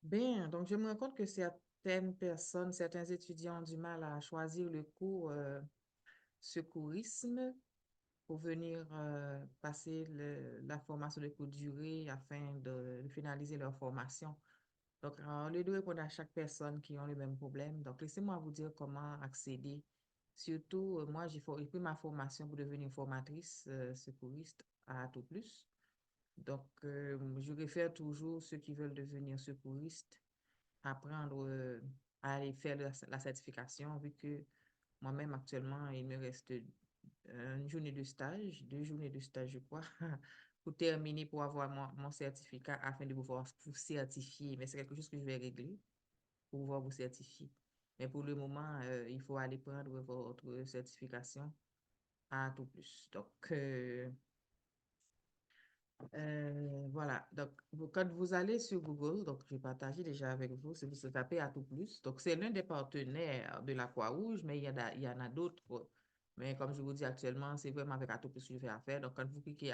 Bien, donc je me rends compte que certaines personnes, certains étudiants ont du mal à choisir le cours secourisme pour venir passer la formation de courte durée afin de finaliser leur formation. Donc, au lieu de répondre à chaque personne qui ont le même problème, donc laissez-moi vous dire comment accéder. Surtout, moi, j'ai pris ma formation pour devenir formatrice secouriste à tout plus. Donc, je réfère toujours ceux qui veulent devenir secouristes apprendre à aller faire la certification, vu que moi-même actuellement, il me reste une journée de stage, 2 journées de stage, je crois, pour terminer, pour avoir mon certificat afin de pouvoir vous certifier. Mais c'est quelque chose que je vais régler pour pouvoir vous certifier. Mais pour le moment, il faut aller prendre votre certification à tout plus. Donc, voilà, donc quand vous allez sur Google, donc j'ai partagé déjà avec vous, si vous tapez à tout plus, donc c'est l'un des partenaires de la Croix-Rouge, mais il y en a d'autres. Mais comme je vous dis actuellement, c'est vraiment avec à tout plus que je fais affaire. Donc quand vous cliquez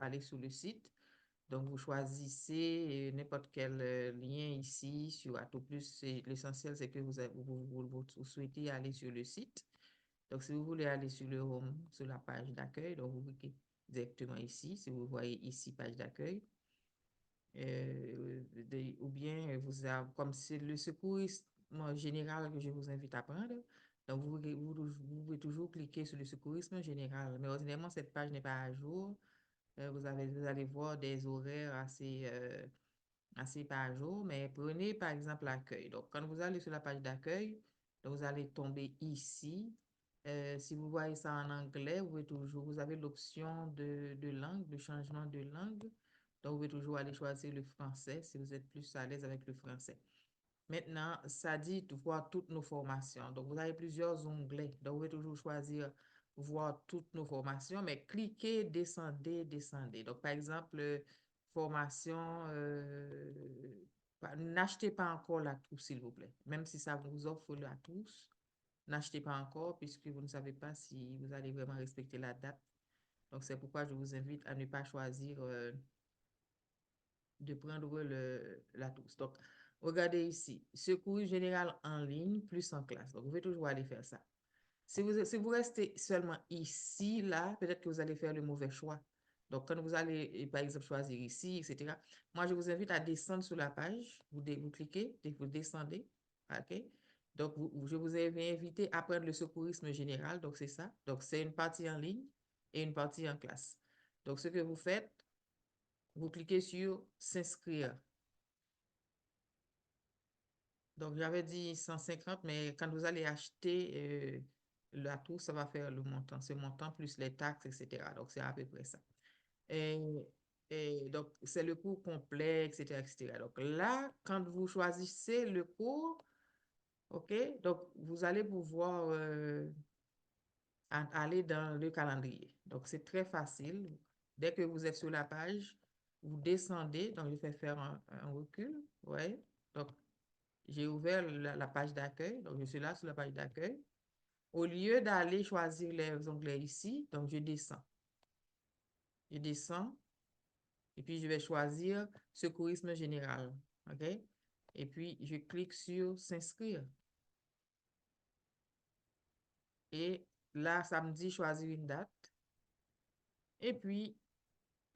aller sur le site, donc vous choisissez n'importe quel lien ici sur à tout plus. L'essentiel, c'est que vous souhaitez aller sur le site. Donc, si vous voulez aller sur le home, sur la page d'accueil, donc vous cliquez directement ici. Si vous voyez ici, page d'accueil, ou bien comme c'est le secourisme général que je vous invite à prendre. Donc, vous pouvez toujours cliquer sur le secourisme général. Mais ordinairement, cette page n'est pas à jour. Vous allez voir des horaires assez pas à jour, mais prenez par exemple l'accueil. Donc, quand vous allez sur la page d'accueil, donc vous allez tomber ici. Si vous voyez ça en anglais, vous avez l'option de langue, de changement de langue. Donc, vous pouvez toujours aller choisir le français si vous êtes plus à l'aise avec le français. Maintenant, ça dit de voir toutes nos formations. Donc, vous avez plusieurs onglets. Donc, vous pouvez toujours choisir voir toutes nos formations, mais cliquez, descendez, descendez. Donc, par exemple, formation, n'achetez pas encore la trousse, s'il vous plaît. Même si ça vous offre la trousse, n'achetez pas encore puisque vous ne savez pas si vous allez vraiment respecter la date. Donc, c'est pourquoi je vous invite à ne pas choisir de prendre la trousse. Donc, regardez ici, secours général en ligne plus en classe. Donc, vous pouvez toujours aller faire ça. Si vous restez seulement ici, là, peut-être que vous allez faire le mauvais choix. Donc, quand vous allez, par exemple, choisir ici, etc., moi, je vous invite à descendre sur la page. Vous cliquez, vous descendez. OK? Donc, je vous ai invité à prendre le secourisme général. Donc, c'est ça. Donc, c'est une partie en ligne et une partie en classe. Donc, ce que vous faites, vous cliquez sur s'inscrire. Donc, j'avais dit 150, mais quand vous allez acheter la tour, ça va faire le montant. Ce montant plus les taxes, etc. Donc, c'est à peu près ça. Et, et donc, c'est le cours complet, etc., etc. Donc, là, quand vous choisissez le cours, OK, donc vous allez pouvoir aller dans le calendrier. Donc, c'est très facile. Dès que vous êtes sur la page, vous descendez. Donc, je vais faire un recul. Ouais. Donc, j'ai ouvert la page d'accueil, donc je suis là sur la page d'accueil. Au lieu d'aller choisir les onglets ici, donc je descends. Je descends et puis je vais choisir secourisme général. OK? Et puis je clique sur s'inscrire. Et là, ça me dit choisir une date. Et puis,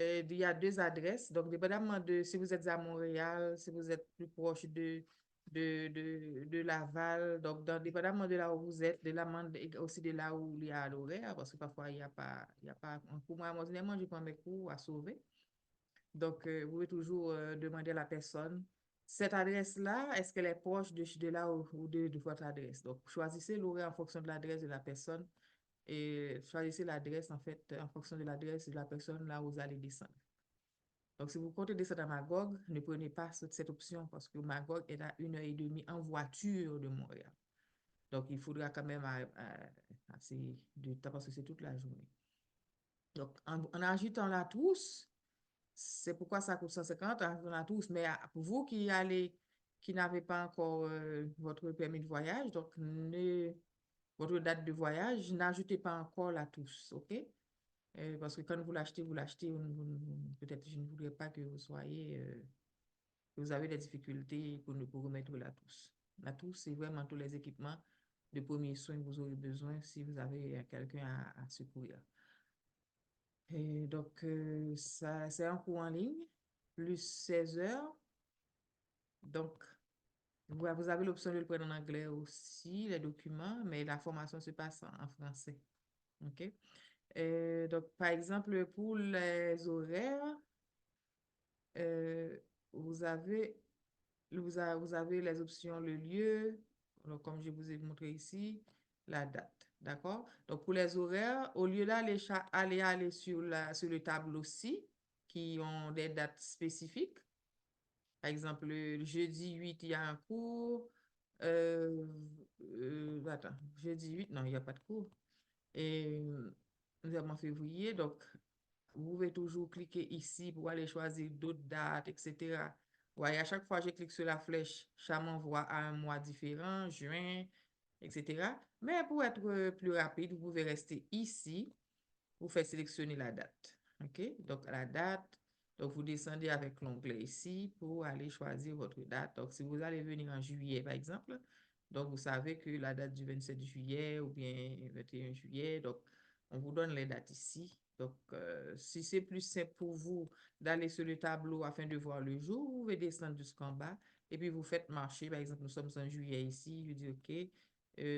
il y a deux adresses. Donc, dépendamment de si vous êtes à Montréal, si vous êtes plus proche de Laval, donc dépendamment de là où vous êtes, de l'amende et aussi de là où il y a l'horaire, parce que parfois, il y a pas pour moi, émotionnellement, je prends mes cours à sauver. Donc, vous pouvez toujours demander à la personne, cette adresse-là, est-ce qu'elle est proche de là ou de votre adresse? Donc, choisissez l'horaire en fonction de l'adresse de la personne et choisissez l'adresse, en fait, en fonction de l'adresse de la personne là où vous allez descendre. Donc, si vous comptez descendre à Magog, ne prenez pas cette option parce que Magog est à 1 heure et demie en voiture de Montréal. Donc, il faudra quand même assez de temps parce que c'est toute la journée. Donc, en ajoutant la trousse, c'est pourquoi ça coûte 150 en ajoutant la trousse. Mais pour vous qui n'avez pas encore votre permis de voyage, donc votre date de voyage, n'ajoutez pas encore la trousse, OK? Parce que quand vous l'achetez, peut-être je ne voudrais pas que vous soyez que vous avez des difficultés pour remettre la tousse. La tousse, c'est vraiment tous les équipements de premiers soins que vous aurez besoin si vous avez quelqu'un à secourir. Et donc, ça, c'est un cours en ligne, plus 16 heures. Donc, vous avez l'option de le prendre en anglais aussi, les documents, mais la formation se passe en français. OK? Donc, par exemple, pour les horaires, euh, vous avez, vous avez les options, le lieu, donc, comme je vous ai montré ici, la date. D'accord? Donc, pour les horaires, au lieu d'aller aller sur le tableau-ci, qui ont des dates spécifiques, par exemple, le jeudi 8, il y a un cours. Attends, jeudi 8, non, il n'y a pas de cours. Et nous sommes en février, donc vous pouvez toujours cliquer ici pour aller choisir d'autres dates, etc. Ouais, à chaque fois que je clique sur la flèche, ça m'envoie à un mois différent, juin, etc. Mais pour être plus rapide, vous pouvez rester ici, vous faites sélectionner la date. OK? Donc, la date, donc vous descendez avec l'onglet ici pour aller choisir votre date. Donc, si vous allez venir en juillet, par exemple, donc vous savez que la date du 27 juillet ou bien 21 juillet, donc on vous donne les dates ici. Donc, si c'est plus simple pour vous d'aller sur le tableau afin de voir le jour, vous pouvez descendre jusqu'en bas et puis vous faites marcher. Par exemple, nous sommes en juillet ici. Je dis OK.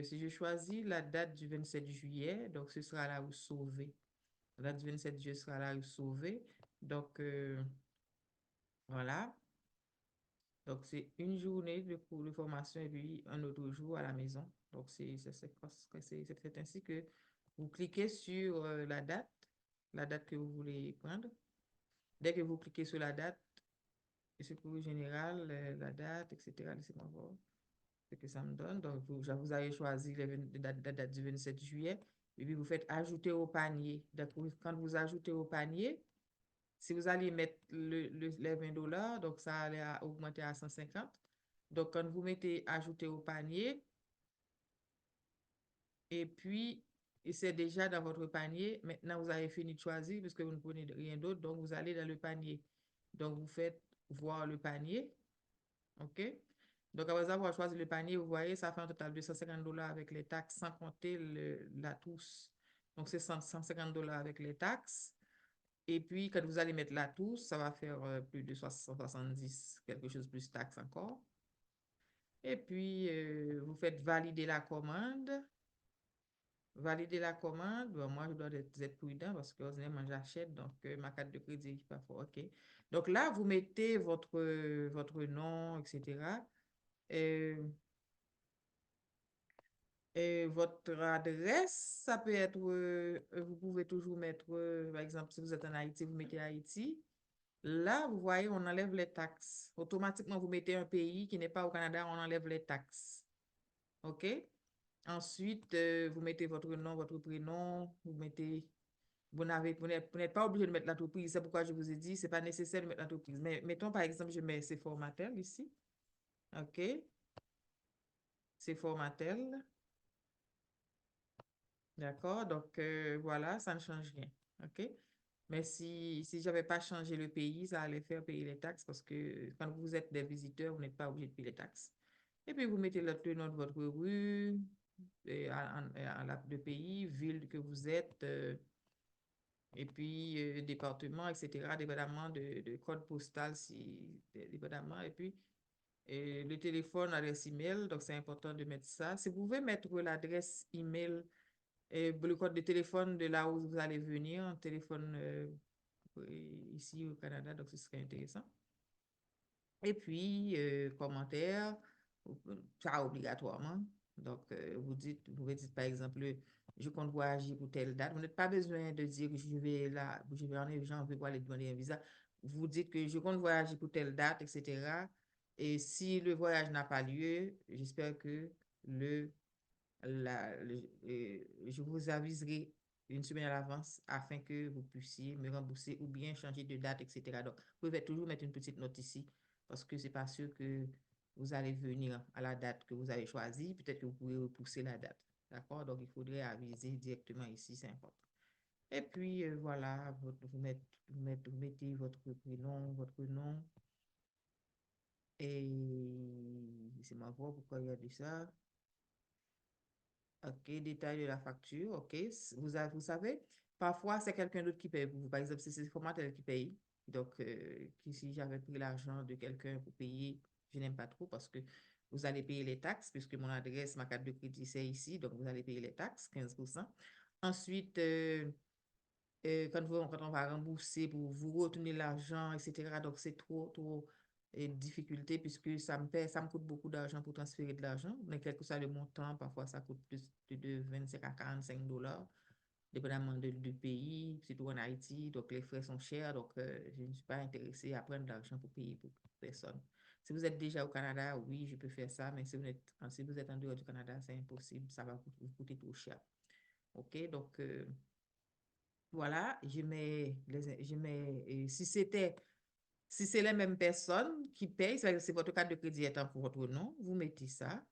Si je choisis la date du 27 juillet, donc ce sera là où sauver. La date du 27 juillet sera là où sauver. Donc, voilà. Donc, c'est une journée de cours de formation et puis un autre jour à la maison. Donc, c'est ainsi que vous cliquez sur la date que vous voulez prendre. Dès que vous cliquez sur la date, c'est pour le général, la date, etc. Laissez-moi voir ce que ça me donne. Donc, vous avez choisi la date du 27 juillet et puis vous faites ajouter au panier. Donc, quand vous ajoutez au panier, si vous allez mettre les $20, donc ça allait augmenter à 150. Donc, quand vous mettez ajouter au panier, et puis, c'est déjà dans votre panier. Maintenant, vous avez fini de choisir parce que vous ne prenez rien d'autre. Donc, vous allez dans le panier. Donc, vous faites voir le panier. OK? Donc, après avoir choisi le panier, vous voyez, ça fait un total de $150 avec les taxes, sans compter la tousse. Donc, c'est $150 avec les taxes. Et puis, quand vous allez mettre la touche, ça va faire plus de 170, quelque chose plus taxe encore. Et puis, vous faites valider la commande. Valider la commande, bon, moi, je dois être prudent parce que ordinairement, j'achète, donc ma carte de crédit n'est pas fort. OK. Donc là, vous mettez votre nom, etc. Et votre adresse, ça peut être, vous pouvez toujours mettre, par exemple, si vous êtes en Haïti, vous mettez Haïti. Là, vous voyez, on enlève les taxes. Automatiquement, vous mettez un pays qui n'est pas au Canada, on enlève les taxes. OK? Ensuite, vous mettez votre nom, votre prénom, vous n'êtes pas obligé de mettre l'entreprise. C'est pourquoi je vous ai dit, c'est pas nécessaire de mettre l'entreprise. Mais mettons, par exemple, je mets c'est Formatel ici. OK? C'est Formatel. D'accord? Donc, voilà, ça ne change rien. OK? Mais si je n'avais pas changé le pays, ça allait faire payer les taxes parce que quand vous êtes des visiteurs, vous n'êtes pas obligé de payer les taxes. Et puis, vous mettez le nom de votre rue, le pays, ville que vous êtes, et puis département, etc., dépendamment de code postal, dépendamment. Et puis, le téléphone, adresse email, donc c'est important de mettre ça. Si vous pouvez mettre l'adresse email et le code de téléphone de là où vous allez venir, un téléphone ici au Canada, donc ce serait intéressant. Et puis, commentaire, ça obligatoirement. Donc, vous pouvez dire par exemple, je compte voyager pour telle date. Vous n'avez pas besoin de dire que je vais là, je vais en urgence, je vais aller demander un visa. Vous dites que je compte voyager pour telle date, etc. Et si le voyage n'a pas lieu, j'espère que le je vous aviserai une semaine à l'avance afin que vous puissiez me rembourser ou bien changer de date, etc. Donc, vous pouvez toujours mettre une petite note ici parce que c'est pas sûr que vous allez venir à la date que vous avez choisie. Peut-être que vous pouvez repousser la date. D'accord? Donc, il faudrait aviser directement ici, c'est important. Et puis, voilà, vous mettez votre prénom, votre nom. Et laissez-moi voir pourquoi il y a dit ça. OK, détail de la facture. OK, vous savez, parfois c'est quelqu'un d'autre qui paye pour vous. Par exemple, si c'est le formateur qui paye. Donc, si j'avais pris l'argent de quelqu'un pour payer, je n'aime pas trop parce que vous allez payer les taxes, puisque mon adresse, ma carte de crédit, c'est ici. Donc, vous allez payer les taxes, 15%. Ensuite, quand on va rembourser pour vous retourner l'argent, etc. Donc, c'est trop difficulté puisque ça me coûte beaucoup d'argent pour transférer de l'argent. Mais quel que soit le montant, parfois ça coûte plus de 25 à 45 dollars, dépendamment du pays, surtout en Haïti. Donc, les frais sont chers. Donc, je ne suis pas intéressée à prendre de l'argent pour payer pour personne. Si vous êtes déjà au Canada, oui, je peux faire ça. Mais si vous êtes en dehors du Canada, c'est impossible. Ça va vous coûter trop cher. OK? Donc, voilà, et si c'est les mêmes personnes qui payent, c'est-à-dire que si votre carte de crédit est en votre nom, vous mettez ça.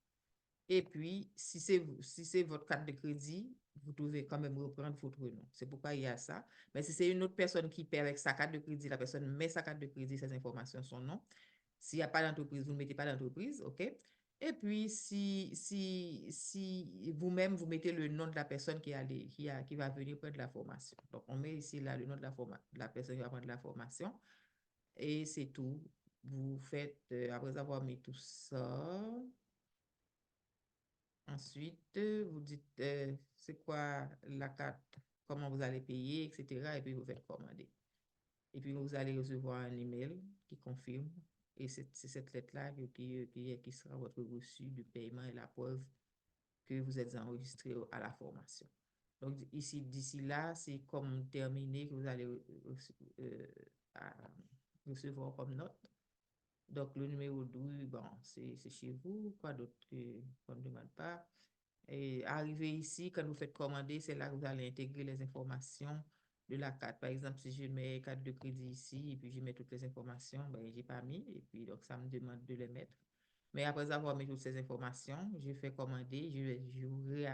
Et puis, si c'est votre carte de crédit, vous devez quand même reprendre votre nom. C'est pourquoi il y a ça. Mais si c'est une autre personne qui paie avec sa carte de crédit, la personne met sa carte de crédit, ses informations, son nom. S'il n'y a pas d'entreprise, vous ne mettez pas d'entreprise, OK? Et puis, si vous-même, vous mettez le nom de la personne qui va venir prendre la formation. Donc, on met ici là le nom de la personne qui va prendre la formation. Et c'est tout. Vous faites, après avoir mis tout ça, ensuite, vous dites c'est quoi la carte, comment vous allez payer, etc. Et puis, vous faites commander. Et puis, vous allez recevoir un email qui confirme. Et c'est cette lettre-là qui sera votre reçu du paiement et la preuve que vous êtes enregistré à la formation. Donc, ici, d'ici là, c'est comme terminé que vous allez à- recevoir comme note. Donc, le numéro 12, bon, c'est chez vous, quoi d'autre qu'on ne demande pas. Et arrivé ici, quand vous faites commander, c'est là que vous allez intégrer les informations de la carte. Par exemple, si je mets carte de crédit ici et puis je mets toutes les informations, ben, j'ai pas mis et puis donc ça me demande de les mettre. Mais après avoir mis toutes ces informations, je fais commander, j'aurai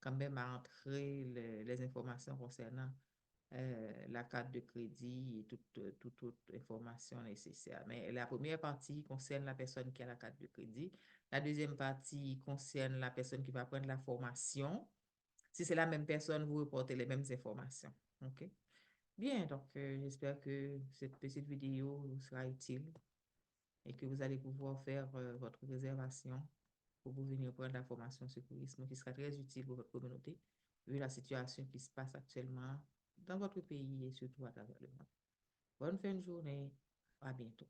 quand même à entrer les informations concernant la carte de crédit et toute autre information nécessaire. Mais la première partie concerne la personne qui a la carte de crédit. La deuxième partie concerne la personne qui va prendre la formation. Si c'est la même personne, vous reportez les mêmes informations. OK? Bien, donc j'espère que cette petite vidéo vous sera utile et que vous allez pouvoir faire votre réservation pour vous venir prendre la formation secourisme qui sera très utile pour votre communauté, vu la situation qui se passe actuellement dans votre pays et surtout à travers le monde. Bonne fin de journée. À bientôt.